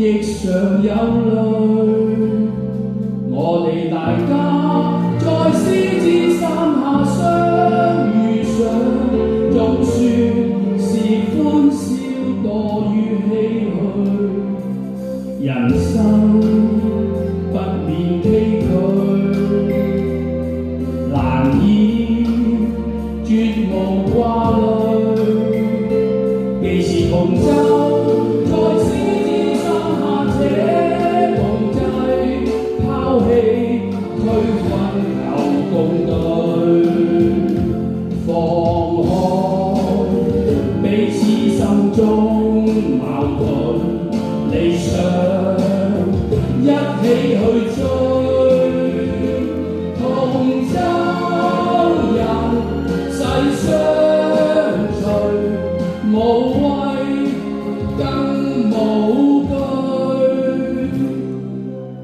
憶常有淚，我哋大家在獅子山下相遇上，總算是歡笑多於唏噓，人生不免崎嶇，難以絕無掛慮，既是同舟。推困求共對，放開彼此心中矛盾理想，一起去追。同舟人誓相隨，無畏更無懼，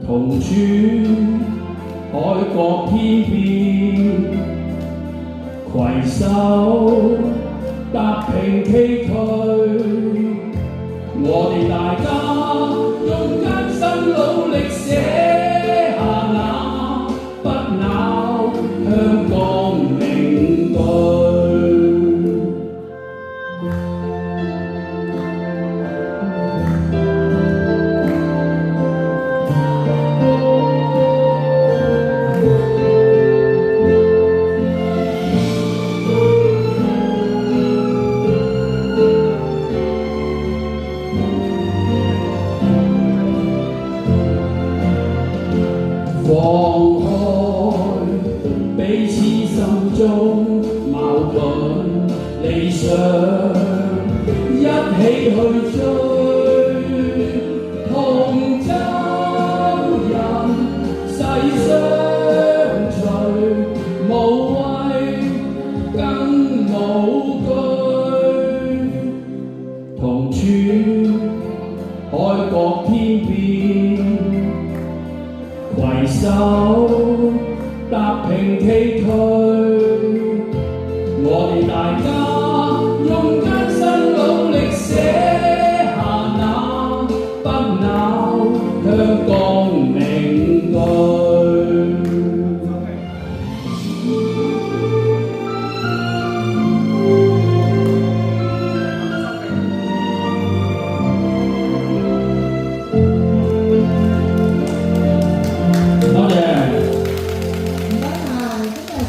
同處海角天邊，攜手踏平崎嶇。我哋大家用艱辛努力寫下那不朽香港名句。放開彼此心中矛盾理想，一起去追。同舟人誓相隨，無畏更無懼，同處海角天邊，攜手踏平崎嶇。我哋大家用艱辛努力寫下那不朽香港。